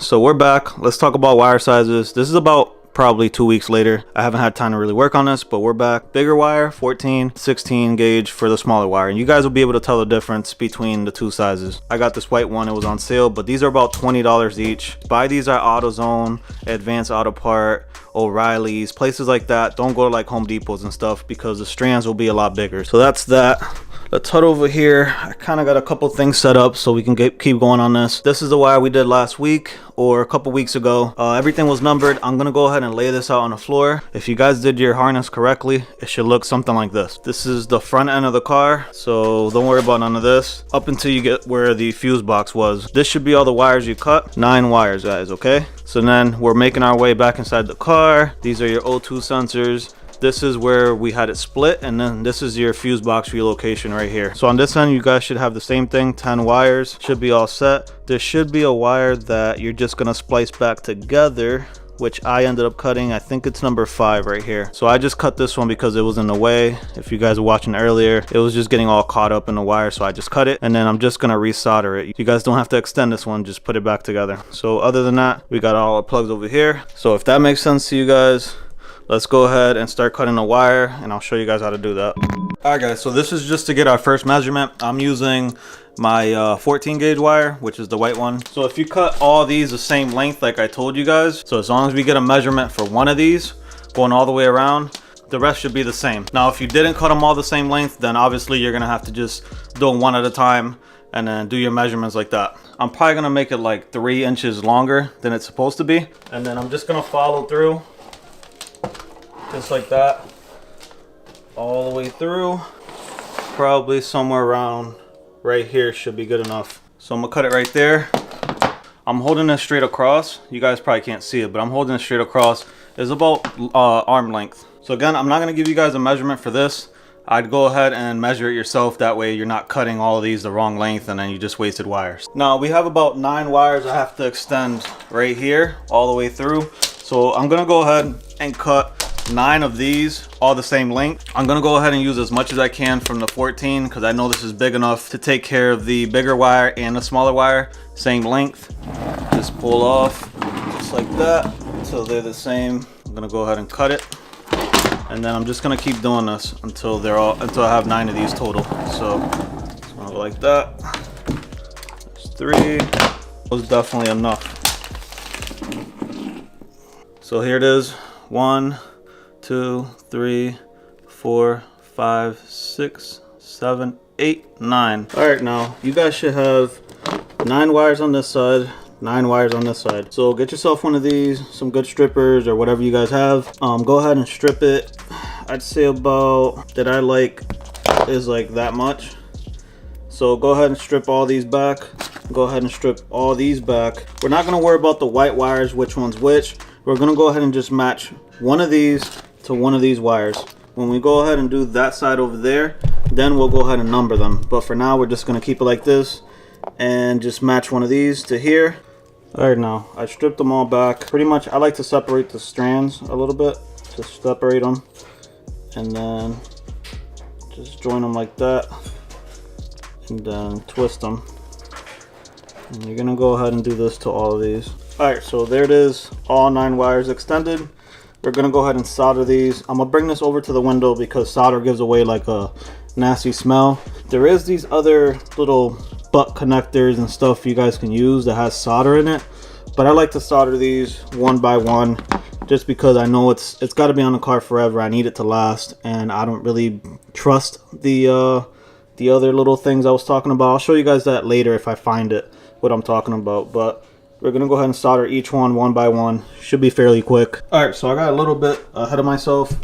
so we're back. Let's talk about wire sizes. This is about probably 2 weeks later. I haven't had time to really work on this, but we're back. Bigger wire, 14, 16 gauge for the smaller wire. And you guys will be able to tell the difference between the two sizes. I got this white one, it was on sale, but these are about $20 each. Buy these at AutoZone, Advanced Auto Part, O'Reilly's, places like that. Don't go to like Homedepots and stuff because the strands will be a lot bigger. So that's that. Let's head over here. I kind of got a couple things set up so we can keep going on this. This is the wire we did last week or a couple weeks ago. Everything was numbered. I'm gonna go ahead and lay this out on the floor. If you guys did your harness correctly, it should look something like this. This is the front end of the car, so don't worry about none of this up until you get where the fuse box was. This should be all the wires you cut. 9 wires, guys, okay? So then we're making our way back inside the car. These are your O2 sensors. This is where we had it split, and then this is your fuse box relocation right here. So on this end, you guys should have the same thing. 10 wires should be all set. There should be a wire that you're just gonna splice back together, which I ended up cutting. I think it's number 5 right here. So I just cut this one because it was in the way. If you guys were watching earlier, it was just getting all caught up in the wire, so I just cut it, and then I'm just gonna resolder it. You guys don't have to extend this one, just put it back together. So other than that, we got all our plugs over here. So if that makes sense to you guys, let's go ahead and start cutting the wire, and I'll show you guys how to do that. All right, guys, so this is just to get our first measurement. I'm using my 14 gauge wire, which is the white one. So if you cut all these the same length like I told you guys, so as long as we get a measurement for one of these going all the way around, the rest should be the same. Now if you didn't cut them all the same length, then obviously you're gonna have to just do them one at a time and then do your measurements like that. I'm probably gonna make it like 3 inches longer than it's supposed to be, and then I'm just gonna follow through just like that all the way through. Probably somewhere around right here should be good enough. So I'm gonna cut it right there. I'm holding it straight across. You guys probably can't see it, but I'm holding it straight across. It's about arm length. So again, I'm not gonna give you guys a measurement for this. I'd go ahead and measure it yourself. That way you're not cutting all of these the wrong length and then you just wasted wires. Now we have about 9 wires I have to extend right here all the way through. So I'm gonna go ahead and cut 9 of these all the same length. I'm gonna go ahead and use as much as I can from the 14 because I know this is big enough to take care of the bigger wire and the smaller wire, same length. Just pull off just like that until they're the same. I'm gonna go ahead and cut it, and then I'm just gonna keep doing this until I have 9 of these total. So it's gonna go like that. There's 3. That was definitely enough. So here it is. 1, 2, 3, 4, 5, 6, 7, 8, 9. All right, now you guys should have 9 wires on this side, 9 wires on this side. So get yourself one of these, some good strippers or whatever you guys have. Go ahead and strip it. I'd say about that I like is like that much. So go ahead and strip all these back. Go ahead and strip all these back. We're not gonna worry about the white wires, which one's which. We're gonna go ahead and just match one of these to one of these wires. When we go ahead and do that side over there, then we'll go ahead and number them. But for now, we're just gonna keep it like this and just match one of these to here. All right, now I stripped them all back. Pretty much, I like to separate the strands a little bit. Just separate them and then just join them like that and then twist them. And you're gonna go ahead and do this to all of these. All right, so there it is, all 9 wires extended. We're gonna go ahead and solder these. I'm gonna bring this over to the window because solder gives away like a nasty smell. There is these other little butt connectors and stuff you guys can use that has solder in it, but I like to solder these one by one just because I know it's got to be on the car forever. I need it to last, and I don't really trust the other little things I was talking about. I'll show you guys that later if I find it, what I'm talking about. But we're gonna go ahead and solder each one by one. Should be fairly quick. All right, so I got a little bit ahead of myself,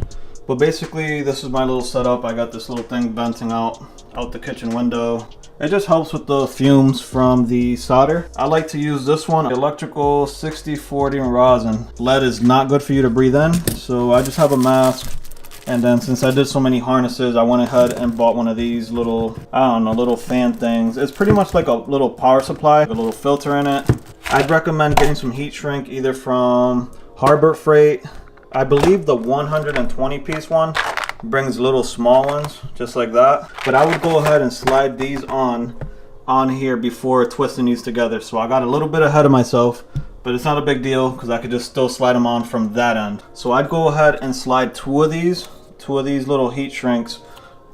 but basically this is my little setup. I got this little thing venting out the kitchen window. It just helps with the fumes from the solder. I like to use this one, electrical 6040 rosin. Lead is not good for you to breathe in, so I just have a mask. And then since I did so many harnesses, I went ahead and bought one of these little, I don't know, little fan things. It's pretty much like a little power supply, a little filter in it. I'd recommend getting some heat shrink either from Harbor Freight. I believe the 120 piece one brings little small ones just like that, but I would go ahead and slide these on here before twisting these together. So I got a little bit ahead of myself. but it's not a big deal because I could just still slide them on from that end. So I'd go ahead and slide two of these little heat shrinks,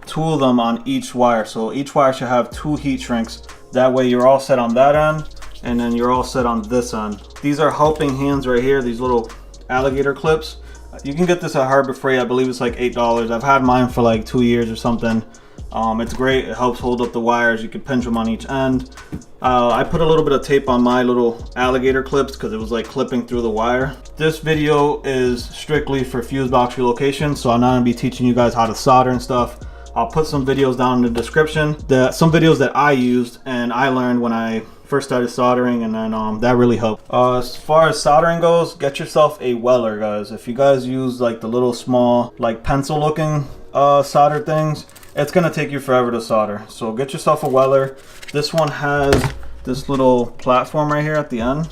two of them on each wire. So each wire should have two heat shrinks. That way you're all set on that end, and then you're all set on this end. These are helping hands right here, these little alligator clips. You can get this at Harbor Freight. I believe it's like $8. I've had mine for like 2 years or something. It's great. It helps hold up the wires. You can pinch them on each end. I put a little bit of tape on my little alligator clips because it was like clipping through the wire. This video is strictly for Fusebox Relocation, so I'm not going to be teaching you guys how to solder and stuff. I'll put some videos down in the description, some videos that I used and I learned when I first started soldering, and then that really helped. As far as soldering goes, get yourself a weller, guys. If you guys use like the little small like pencil looking solder things, it's gonna take you forever to solder. So get yourself a weller. This one has this little platform right here at the end,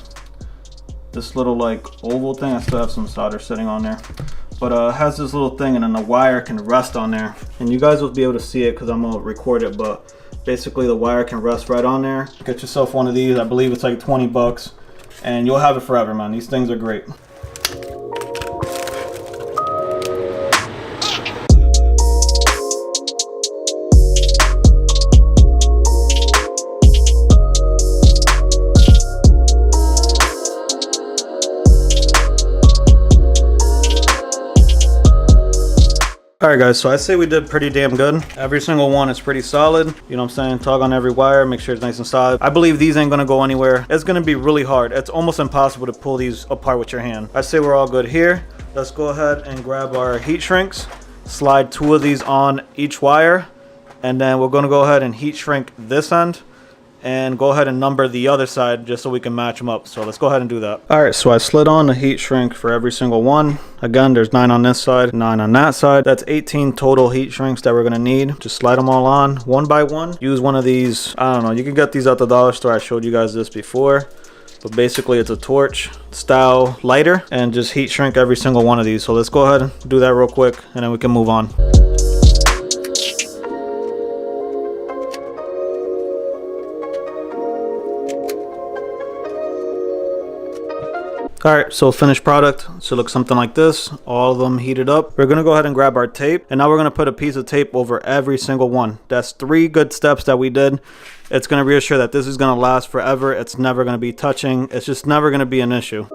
this little like oval thing. I still have some solder sitting on there, but it has this little thing, and then the wire can rest on there, and you guys will be able to see it because I'm gonna record it, but basically the wire can rest right on there. Get yourself one of these. I believe it's like 20 bucks and you'll have it forever, man. These things are great. Alright guys, so I say we did pretty damn good. Every single one is pretty solid. You know what I'm saying? Tug on every wire, make sure it's nice and solid. I believe these ain't gonna go anywhere. It's gonna be really hard. It's almost impossible to pull these apart with your hand. I say we're all good here. Let's go ahead and grab our heat shrinks. Slide two of these on each wire. And then we're gonna go ahead and heat shrink this end. And go ahead and number the other side just so we can match them up. So let's go ahead and do that. All right, so I slid on the heat shrink for every single one. Again, there's 9 on this side, 9 on that side. That's 18 total heat shrinks that we're gonna need. Just slide them all on one by one. Use one of these, I don't know, you can get these at the dollar store. I showed you guys this before, but basically it's a torch style lighter, and just heat shrink every single one of these. So let's go ahead and do that real quick, and then we can move on. Alright, so finished product should look something like this. All of them heated up. We're going to go ahead and grab our tape, and now we're going to put a piece of tape over every single one. That's 3 good steps that we did. It's going to reassure that this is going to last forever. It's never going to be touching. It's just never going to be an issue.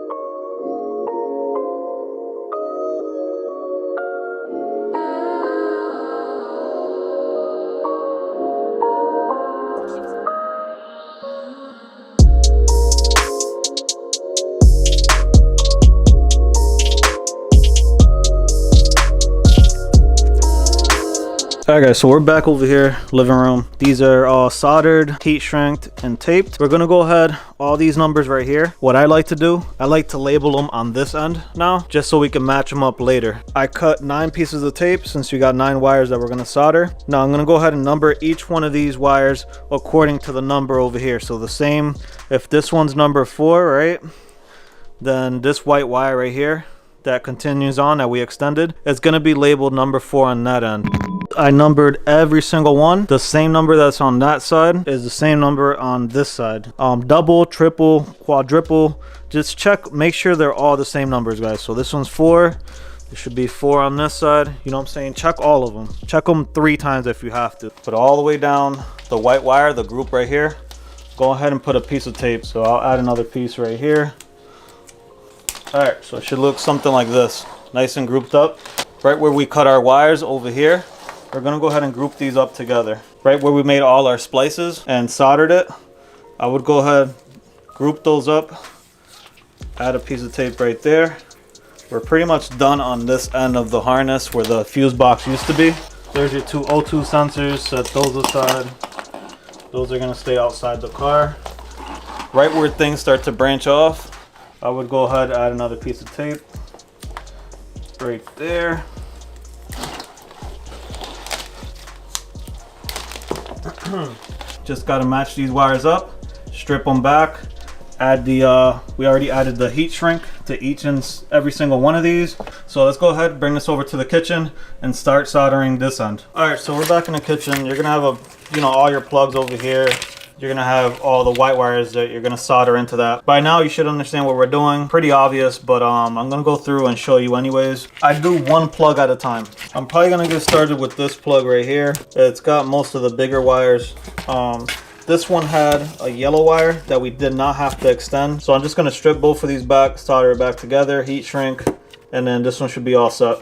Alright guys, so we're back over here, living room. These are all soldered, heat shrinked, and taped. We're gonna go ahead, all these numbers right here. What I like to do, I like to label them on this end now, just so we can match them up later. I cut 9 pieces of tape since we got 9 wires that we're gonna solder. Now I'm gonna go ahead and number each one of these wires according to the number over here. So the same, if this one's number 4, right? Then this white wire right here that continues on that we extended, it's gonna be labeled number 4 on that end. I numbered every single one. The same number that's on that side is the same number on this side. Double, triple, quadruple, just check, make sure they're all the same numbers, guys. So this one's 4, there should be 4 on this side. You know what I'm saying? Check all of them. Check them 3 times if you have to. Put all the way down the white wire, the group right here. Go ahead and put a piece of tape. So I'll add another piece right here. All right, so it should look something like this, nice and grouped up. Right where we cut our wires over here, we're gonna go ahead and group these up together. Right where we made all our splices and soldered it, I would go ahead, group those up, add a piece of tape right there. We're pretty much done on this end of the harness where the fuse box used to be. There's your 2 O2 sensors, set those aside. Those are gonna stay outside the car. Right where things start to branch off, I would go ahead and add another piece of tape right there. Just got to match these wires up, strip them back, add the we already added the heat shrink to each and every single one of these. So let's go ahead and bring this over to the kitchen and start soldering this end. All right, so we're back in the kitchen. You're gonna have all your plugs over here. you're gonna have all the white wires that you're gonna solder into that. By now you should understand what we're doing. Pretty obvious, but I'm gonna go through and show you anyways. I do one plug at a time. I'm probably gonna get started with this plug right here. It's got most of the bigger wires. This one had a yellow wire that we did not have to extend. So I'm just gonna strip both of these back, solder it back together, heat shrink, and then this one should be all set.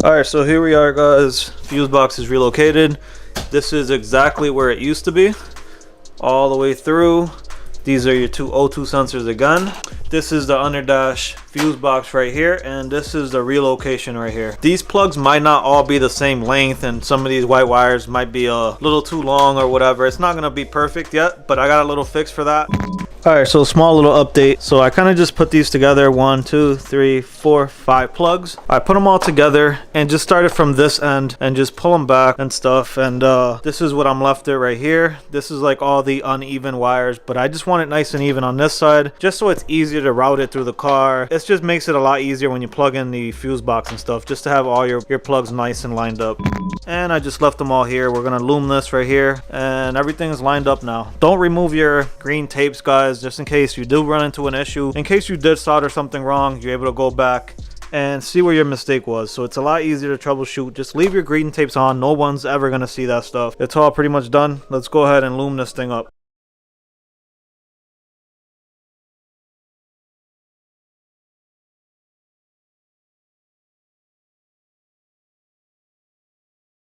Alright, so here we are guys. Fusebox is relocated. This is exactly where it used to be. All the way through. These are your two O2 sensors again. This is the underdash fuse box right here, and this is the relocation right here. These plugs might not all be the same length, and some of these white wires might be a little too long or whatever. It's not gonna be perfect yet, but I got a little fix for that. Alright, so small little update. So I kind of just put these together, 1, 2, 3, 4, 5 plugs. I put them all together and just started from this end and just pull them back and stuff. And this is what I'm left with right here. This is like all the uneven wires, but I just want it nice and even on this side, just so it's easier to route it through the car. It just makes it a lot easier when you plug in the fuse box and stuff, just to have all your plugs nice and lined up. And I just left them all here. We're gonna loom this right here, and everything is lined up now. Don't remove your green tapes, guys, just in case you do run into an issue. In case you did solder something wrong, you're able to go back and see where your mistake was. So it's a lot easier to troubleshoot. Just leave your green tapes on. No one's ever gonna see that stuff. It's all pretty much done. Let's go ahead and loom this thing up.